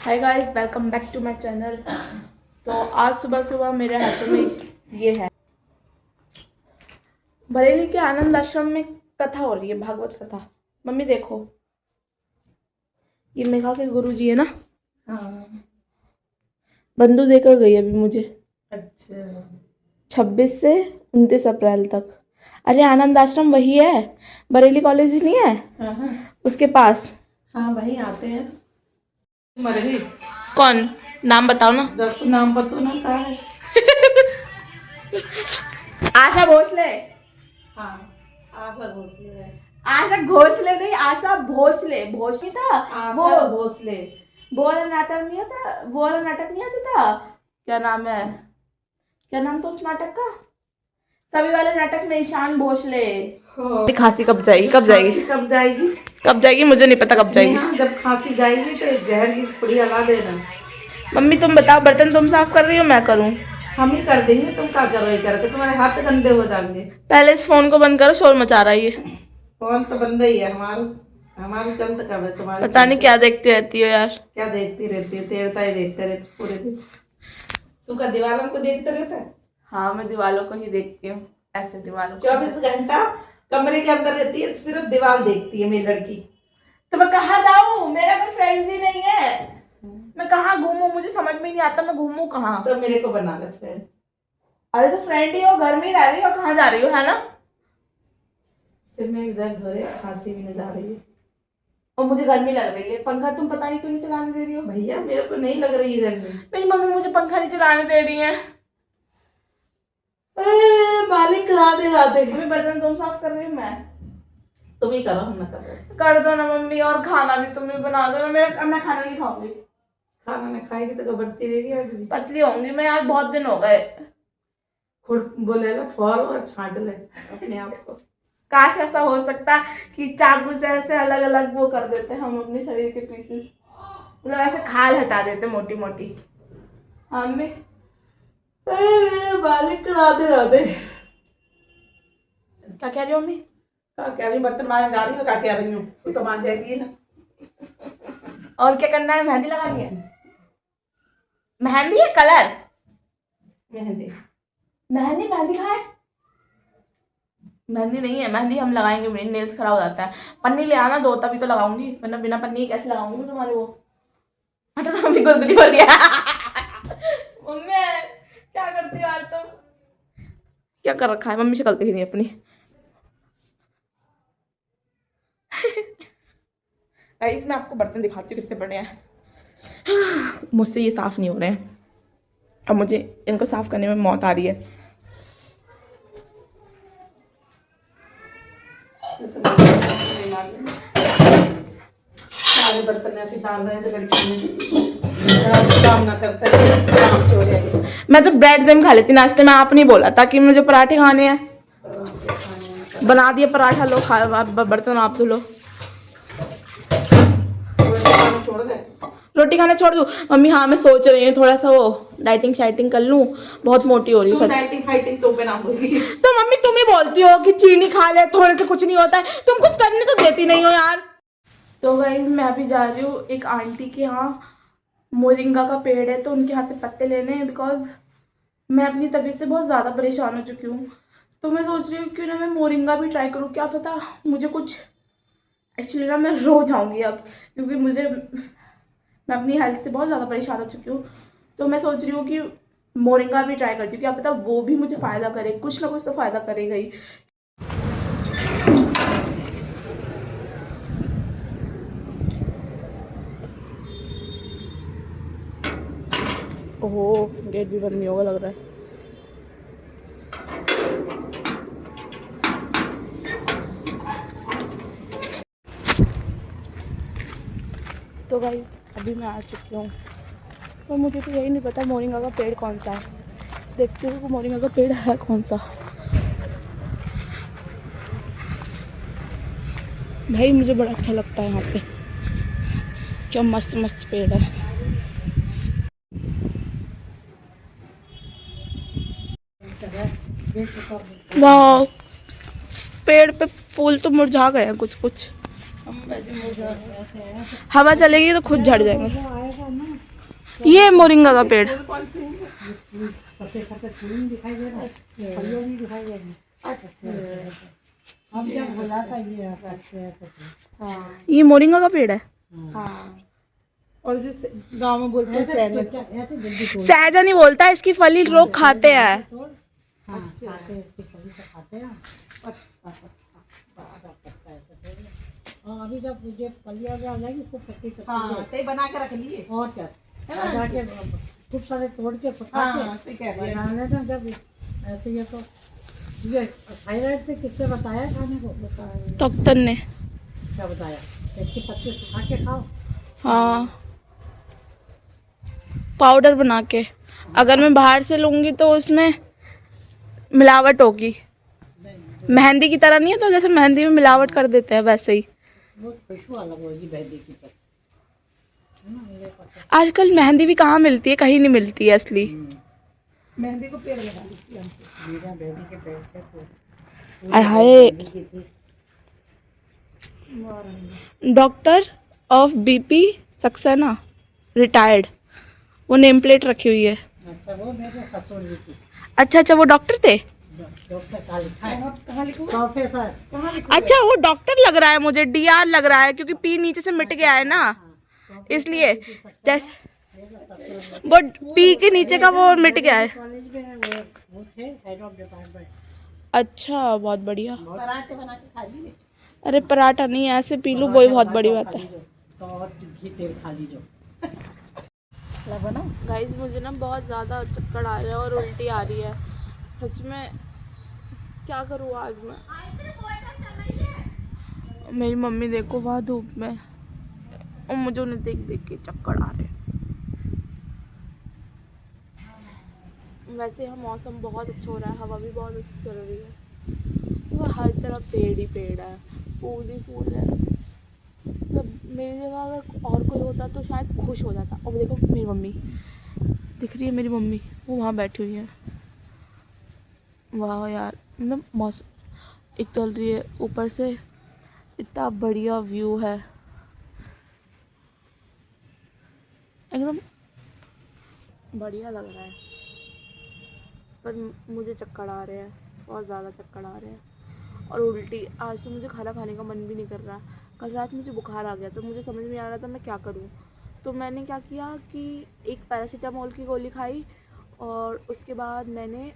Hi guys, welcome back to my channel. तो आज सुबह सुबह मेरे हाथों में ये है, बरेली के आनंद आश्रम में कथा हो रही है, भागवत कथा। मम्मी देखो, ये मेघा के गुरुजी है ना। हाँ। बंधु देकर गई अभी मुझे। अच्छा। 26 से 29 अप्रैल तक। अरे आनंद आश्रम वही है, बरेली कॉलेज नहीं है हाँ उसके पास। हाँ, वही आते हैं। मर गई। कौन? नाम बताओ ना। जब तो नाम बतो ना, कहा है। आशा भोसले। हाँ, आशा भोसले है। आशा घोसले नहीं, आशा भोसले। भोसले था आशा भोसले। वो वाला नाटक नहीं आता, वो वाला नाटक नहीं आता था। क्या नाम है, क्या नाम था उस नाटक का? सभी वाले नाटक में ईशान भोसले। हाँ। खांसी कब जाएगी, कब जाएगी, कब जाएगी? कब जाएगी मुझे नहीं पता कब जाएगी। जब खांसी जाएगी तो जहर की पुड़ी हला देना। मम्मी तुम बताओ, बर्तन तुम साफ कर रही हो मैं करूं? हम ही कर देंगे, तुम क्या करोगे करके, तुम्हारे हाथ गंदे हो जाएंगे। पहले इस फोन को बंद करो, शोर मचा रहा है ये। फोन तो बंद ही है हमारी चंद कब है तुम्हारी? पता नहीं क्या देखती रहती हो यार। क्या देखती रहती है? तेरता ही देखते रहते पूरे दिन। तू का दीवारों को देखते रहता है? हाँ, मैं दीवालों को ही देखती हूँ, ऐसे दीवालों को। 24 घंटा कमरे के अंदर रहती है, सिर्फ दीवार देखती है मेरी लड़की। तो मैं कहाँ जाऊँ, मेरा कोई फ्रेंड्स ही नहीं है। मैं कहाँ घूमूं, मुझे समझ में नहीं आता मैं घूमूं कहाँ। तो मेरे को बना ले फ्रेंड। अरे तो फ्रेंड ही हो, घर में ही रह रही हो, कहाँ जा रही हो, है ना? सिर में भी दर्द हो रही है, खांसी भी नहीं आ रही है, और मुझे गर्मी लग रही है। पंखा तुम पता नहीं क्यों नहीं चलाने दे रही हो। भैया मेरे को नहीं लग रही है गर्मी। मेरी मम्मी मुझे पंखा नहीं चलाने दे रही है। मालिक करा दे मम्मी बर्तन तुम साफ कर रही हो, मैं तुम ही करो, हम ना कर रहे। कर दो ना मम्मी, और खाना भी तुम ही बना दो ना। मैं खाना नहीं खाऊंगी। खाना नहीं खाएगी तो बढ़ती रहेगी आज भी। पतली होंगी मैं यार, बहुत दिन हो गए। खुद बोले ला फोड़ और छांट ले अपने आप को। काश ऐसा हो सकता कि चाकू से ऐसे अलग अलग वो कर देते हम अपने शरीर के पीसेस, मतलब ऐसे खाल हटा देते मोटी मोटी। हमें मालिक करा दे राधे। क्या कह रही हो मम्मी? क्या कह रही? बर्तन मारने जा रही हो? क्या कह रही हूँ? तू तो मान जाएगी ना। और क्या करना है? मेहंदी लगानी है। मेहंदी है कलर? मेहंदी मेहंदी मेहंदी कहाँ है? मेहंदी नहीं है, मेहंदी हम लगाएंगे, मेरे नेल्स खराब हो जाता है। पन्नी ले आना दो, तभी तो लगाऊंगी, वरना बिना पन्नी कैसे लगाऊंगी मैं तुम्हारे वो। हटो ना मम्मी, गुलगुली हो रही है। मम्मी क्या करती हो आज तुम? क्या कर रखा है? मम्मी शक्ल देखी नहीं अपनी। गाइस मैं आपको बर्तन दिखाती हूँ कितने बड़े हैं। मुझसे ये साफ नहीं हो रहे हैं, अब मुझे इनको साफ करने में मौत आ रही है। सारे बर्तन ऐसे डाल रहे हैं तो लड़की ने काम ना करता है, काम छोड़ेगी। मैं तो ब्रेड जैम खा लेती नाश्ते में, आप नहीं बोला था कि मुझे पराठे खाने हैं। बना दिए पराठा, लो खा, बर्तन आप धो लो। छोड़ दे, रोटी खाना छोड़ दूँ मम्मी? हाँ मैं सोच रही हूँ थोड़ा सा वो डाइटिंग शाइटिंग कर लूँ, बहुत मोटी हो रही हूँ। डाइटिंग फाइटिंग तो बना होगी। तो मम्मी तुम ही बोलती हो कि चीनी खा ले, थोड़े से कुछ नहीं होता है, तुम कुछ करने तो देती नहीं हो यार। तो गाइस मैं अभी जा रही हूँ एक आंटी के यहाँ, मोरिंगा का पेड़ है तो उनके यहाँ से पत्ते लेने हैं, बिकॉज मैं अपनी तबीयत से बहुत ज़्यादा परेशान हो चुकी हूँ। तो मैं सोच रही हूँ क्यों ना मैं मोरिंगा भी ट्राई करूँ, क्या पता मुझे कुछ। एक्चुअली ना मैं रो जाऊँगी अब, क्योंकि मैं अपनी हेल्थ से बहुत ज़्यादा परेशान हो चुकी हूँ। तो मैं सोच रही हूँ कि मोरिंगा भी ट्राई करती हूँ, क्या पता वो भी मुझे फ़ायदा करे, कुछ ना कुछ तो फ़ायदा करेगा ही। ओहो, गेट भी बंद नहीं होगा लग रहा है। तो गाइस अभी मैं आ चुकी हूँ, तो मुझे तो यही नहीं पता मोरिंगा का पेड़ कौन सा है। देखती हूँ मोरिंगा का पेड़ है कौन सा। भाई मुझे बड़ा अच्छा लगता है यहाँ पे, क्या मस्त मस्त पेड़ है। वाह, पेड़ पे फूल तो मुरझा गए हैं कुछ कुछ। हवा चलेगी तो खुद झड़ जाएंगे। ये मोरिंगा का पेड़। सफेद सफेद फूल दिखाई दे रहा है, फलियां भी दिखाई दे रही है। हम जब बोला था ये हाँ ये मोरिंगा का पेड़ है। हाँ। और जो गांव में बोलते हैं सहजन, ऐसे जल्दी तोड़ सहजन नहीं बोलता, इसकी फली लोग खाते हैं। हाँ खाते हैं, इसकी फली तो खाते हैं। हाँ अभी जब मुझे फलियां आ जाएगी उसको पत्ती हाँ बना के रख लिए और क्या जाके खूब सारे तोड़ के पका के बनाने ना। जब ऐसे ये तो ये थायराइड पे किससे बताया खाने को? डॉक्टर ने। क्या बताया? इसकी पत्ती सुखा के खाओ। हाँ पाउडर बना के। अगर मैं बाहर से लूँगी तो उसमें मिलावट होगी। मेहंदी की तरह नहीं है, तो जैसे मेहंदी में मिलावट कर देते हैं वैसे ही। वो खुशबू अलग होगी मेहंदी की तो। आजकल मेहंदी भी कहाँ मिलती है, कहीं नहीं मिलती है असली। मेहंदी को पेड़ लगा दी मेरा मेहंदी के पेड़ थे तो हाय doctor of BP Saxena retired, वो नेम प्लेट रखी हुई है। अच्छा वो मेरे ससुर जी की। अच्छा वो डॉक्टर थे। डॉक्टर कहाँ लिखा है? कहाँ लिखा? प्रोफेसर कहाँ लिखा? अच्छा वो डॉक्टर लग रहा है मुझे, डीआर लग रहा है, क्योंकि पी नीचे से मिट गया है ना, इसलिए जैसे वो पी के नीचे का वो मिट गया है। कॉलेज में वो थे हेड ऑफ डिपार्टमेंट। अच्छा बहुत बढ़िया। पराठे बना के खा लिए। अरे पराठा नहीं, ऐसे पी लूँ वही बहुत बड़ी बात है। तो और घी तेल खा लीजिए। गाइस मुझे ना बहुत ज़्यादा चक्कर आ रहे हैं और उल्टी आ रही है, सच में क्या करूँ आज मैं। मेरी मम्मी देखो वहाँ धूप में, और मुझे उन्हें देख देख के चक्कर आ रहे हैं। वैसे यहाँ मौसम बहुत अच्छा हो रहा है, हवा भी बहुत अच्छी चल रही है, तो हर तरफ पेड़ ही पेड़ है, फूल ही फूल है। मतलब मेरी जगह अगर और कोई होता तो शायद खुश हो जाता। और देखो मेरी मम्मी दिख रही है, मेरी मम्मी वो वहाँ बैठी हुई है। वाह यार, मतलब मौसम एक चल रही है, ऊपर से इतना बढ़िया व्यू है, एकदम बढ़िया लग रहा है। पर मुझे चक्कर आ रहे हैं, बहुत ज़्यादा चक्कर आ रहे हैं और उल्टी। आज तो मुझे खाना खाने का मन भी नहीं कर रहा। कल रात मुझे बुखार आ गया तो मुझे समझ में आ रहा था मैं क्या करूं। तो मैंने क्या किया कि एक पैरासीटामोल की गोली खाई, और उसके बाद मैंने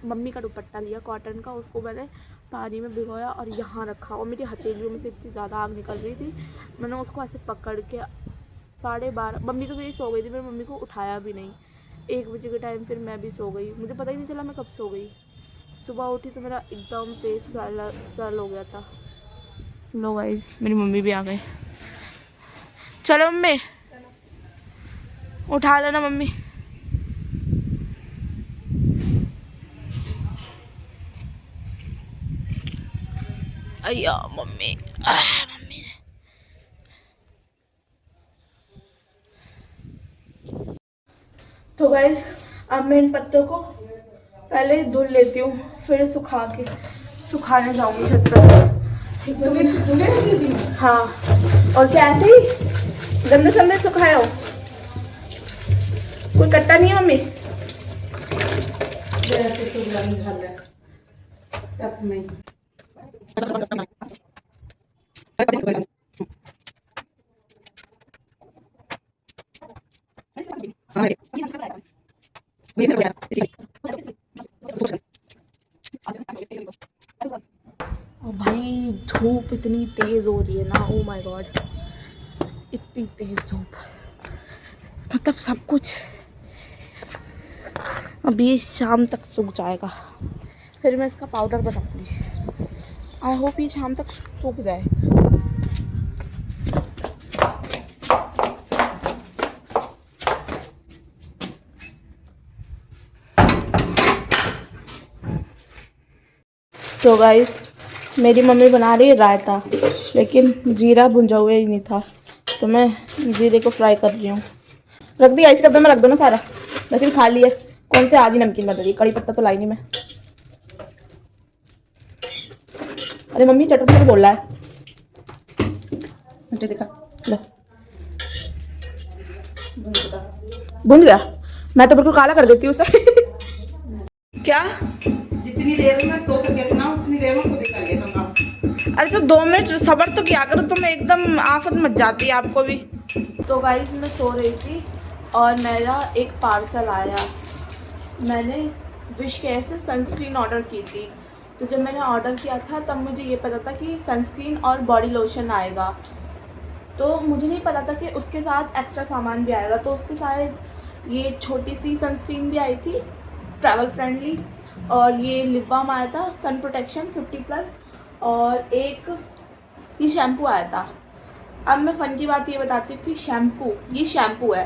मम्मी का दुपट्टा लिया कॉटन का, उसको मैंने पानी में भिगोया और यहाँ रखा, और मेरी हथेलियों में से इतनी ज़्यादा आग निकल रही थी, मैंने उसको ऐसे पकड़ के 12:30, मम्मी तो मेरी सो गई थी, मैंने मम्मी को उठाया भी नहीं। 1 बजे के टाइम फिर मैं भी सो गई, मुझे पता ही नहीं चला मैं कब सो गई। सुबह उठी तो मेरा एकदम फेस स्वैल हो गया था। लो गाइस मेरी मम्मी भी आ गई। चलो मम्मी उठा लेना मम्मी। अय्या मम्मी मम्मी। तो गाइस अब मैं इन पत्तों को पहले धुल लेती हूँ, फिर सुखाने जाऊंगी छत पर। हाँ और क्या ऐसे ही गंदे संदे सुखाया हो, कोई कट्टा नहीं है मम्मी। और भाई धूप इतनी तेज हो रही है ना, ओ माय गॉड, इतनी तेज धूप, मतलब सब कुछ अभी शाम तक सूख जाएगा, फिर मैं इसका पाउडर बनाऊंगी। आई होप ये शाम तक सूख जाए। तो गाइस मेरी मम्मी बना रही है रायता, लेकिन जीरा भुंजा हुआ ही नहीं था, तो मैं जीरे को फ्राई कर रही हूँ। रख दिया इस डब्बे में, रख दो ना सारा, लेकिन खा लिया। कौन से आज ही नमकीन बन रही, कड़ी पत्ता तो लाई नहीं मैं। अरे मम्मी चटपटी तो बोल रहा है, मुझे दिखा लो। भून गया? मैं तो बिल्कुल काला कर देती हूँ उसे। क्या? जितनी देर में तो सके इतना उतनी देर में खुद ही कर लेता काम। अरे तो 2 मिनट सब्र तो किया करो, तुम एकदम आफत मच जाती है आपको भी। तो गाइस मैं सो रही थी और मेरा एक पार्सल आया। मैंने विश केयर से सनस्क्रीन ऑर्डर की थी। तो जब मैंने ऑर्डर किया था तब मुझे ये पता था कि सनस्क्रीन और बॉडी लोशन आएगा। तो मुझे नहीं पता था कि उसके साथ एक्स्ट्रा सामान भी आएगा। तो उसके साथ ये छोटी सी सनस्क्रीन भी आई थी, ट्रैवल फ्रेंडली, और ये लिप बाम आया था सन प्रोटेक्शन 50+, और एक ये शैम्पू आया था। अब मैं फ़न की बात ये बताती हूँ कि ये शैम्पू है,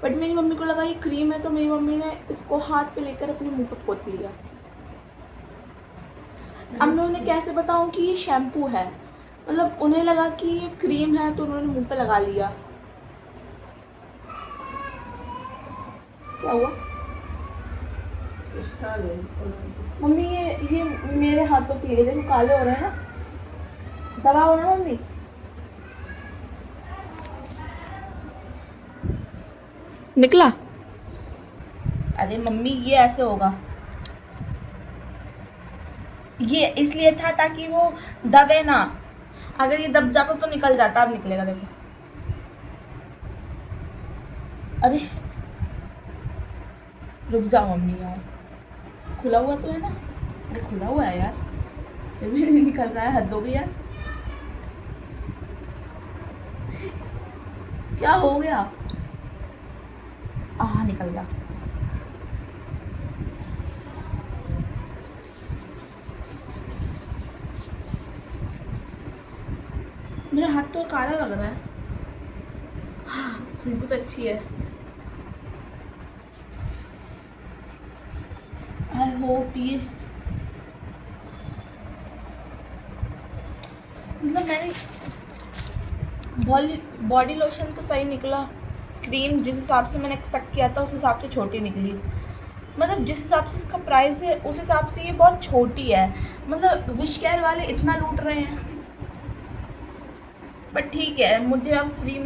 बट मेरी मम्मी को लगा ये क्रीम है, तो मेरी मम्मी ने इसको हाथ पे लेकर अपने मुंह पर पोत लिया। अब मैं उन्हें कैसे बताऊँ कि ये शैम्पू है? मतलब उन्हें लगा कि ये क्रीम है तो उन्होंने मुंह पे लगा लिया। क्या हुआ मम्मी? ये मेरे हाथों पे ले देखो, काले हो रहे हैं ना, दबाओ ना मम्मी। निकला? अरे मम्मी ये ऐसे होगा, ये इसलिए था ताकि वो दबे ना। अगर ये दब जाता तो निकल जाता, अब निकलेगा देखो। अरे रुक जाओ मम्मी यार, खुला हुआ तो है ना? अरे खुला हुआ है यार, फिर भी नहीं निकल रहा है, हद हो गई यार। क्या हो गया? निकल गया। मेरा हाथ तो काला लग रहा है। खुशबू तो अच्छी है। आई होप ये मतलब मैंने बॉडी लोशन तो सही निकला, क्रीम जिस हिसाब से मैंने एक्सपेक्ट किया था उस हिसाब से छोटी निकली। मतलब जिस हिसाब से इसका प्राइस है उस हिसाब से ये बहुत छोटी है। मतलब विश केयर वाले इतना लूट रहे हैं, बट ठीक है, मुझे अब फ्री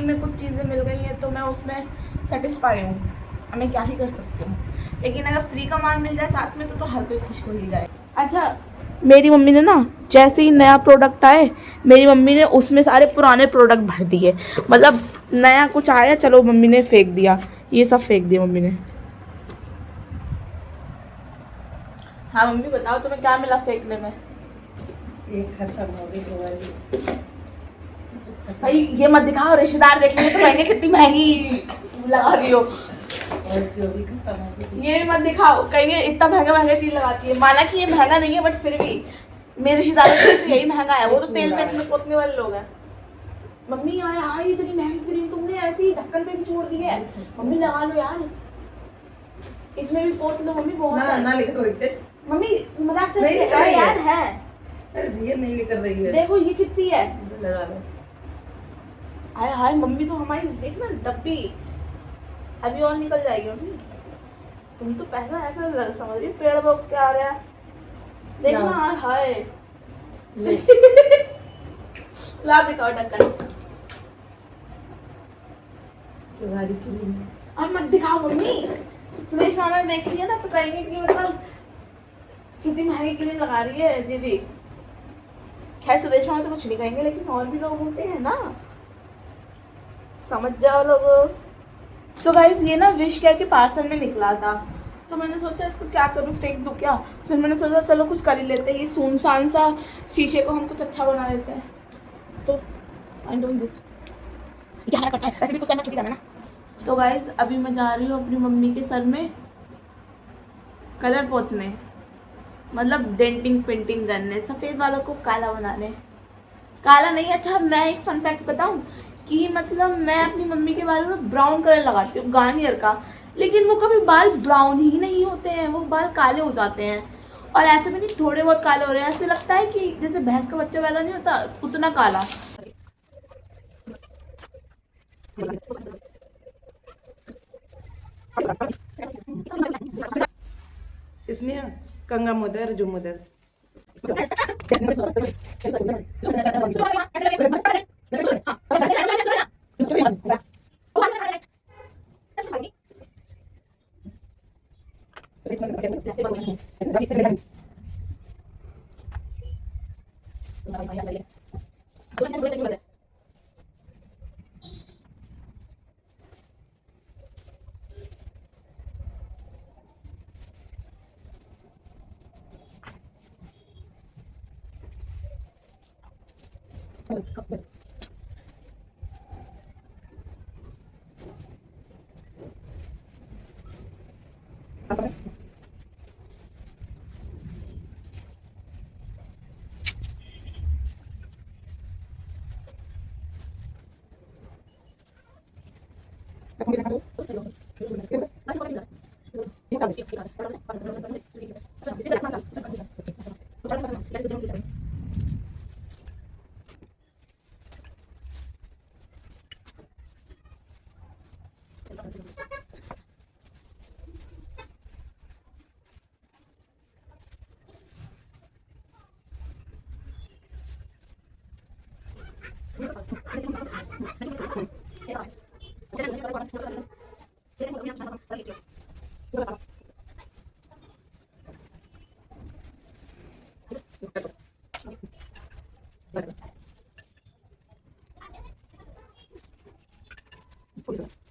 में कुछ चीज़ें मिल गई हैं तो मैं उसमें सेटिस्फाई हूँ। अब मैं क्या ही कर सकती हूँ, लेकिन अगर फ्री का माल मिल जाए साथ में तो हर कोई खुश हो ही जाए। अच्छा, मेरी मम्मी ने ना जैसे ही नया प्रोडक्ट आए, मेरी मम्मी ने उसमें सारे पुराने प्रोडक्ट भर दिए। मतलब नया कुछ आया, चलो मम्मी ने फेंक दिया, ये सब फेंक दिया मम्मी ने। हाँ मम्मी बताओ तुम्हें क्या मिला फेंकने में? एक खत्म हो गई वाली। भाई ये मत दिखाओ, रिश्तेदार देखेंगे तो कहेंगे कितनी महंगी लगा रही हो। और जो भी खत्म हो गई। ये भी मत दिखाओ, कहेंगे इतना महंगा चीज लगाती है। माना कि ये महंगा नहीं है, बट फिर भी मेरे रिश्तेदारों के लिए यही महंगा है। वो तो तेल में इतने पोतने वाले लोग हैं। मम्मी यार इतनी महंगी क्रीम तुमने ऐसे ही ढक्कन पे भी छोड़ दी है। मम्मी लगा लो यार, इसमें भी पोत लो मम्मी, बहुत ना ना लिख दो इतने। मम्मी मजाक से नहीं लिखा है यार है। अरे भैया नहीं लिख रही है, देखो ये कितनी है, लगा लो। हाय हाय मम्मी तो हमारी देख ना डब्बी अभी और निकल जाएगी मम्मी। तुम तो पहला ऐसा समझ रही पेड़ वो क्या आ रहा है, देखना। हाय हाय ला दिखाओ ढक्कन। तुम्हारी क्रीम और मत दिखाओ मम्मी, सुदेश मामा ने देख लिया ना तो कहेंगे कि मतलब कितनी महंगी क्रीम लगा रही है दीदी। खैर सुदेश मामा तो कुछ नहीं कहेंगे, लेकिन और भी लोग होते हैं ना, समझ जाओ लोगों। सो गाइस ये ना विश केयर के पार्सल में निकला था, तो मैंने सोचा इसको क्या करूँ, फेंक दूँ क्या? फिर मैंने सोचा चलो कुछ कर ही लेते हैं, ये सुनसान सा शीशे को हम कुछ अच्छा बना लेते हैं। तो आई डोंट दिस क्या करता है, वैसे भी कुछ करना छुट्टी जाना ना। तो गाइस अभी मैं जा रही हूँ अपनी मम्मी के सर में कलर पोतने, मतलब डेंटिंग पेंटिंग करने, सफ़ेद वालों को काला बनाने। काला नहीं, अच्छा मैं एक फन फैक्ट बताऊँ कि मतलब मैं अपनी मम्मी के बालों में ब्राउन कलर लगाती हूँ, गार्नियर का, लेकिन वो कभी बाल ब्राउन ही नहीं होते हैं, वो बाल काले हो जाते हैं। और ऐसे में नहीं थोड़े बहुत काले हो रहे हैं, ऐसे लगता है कि जैसे भैंस का बच्चा पैदा नहीं होता उतना काला। इसने कंगा मुदर जो मुदर What is it?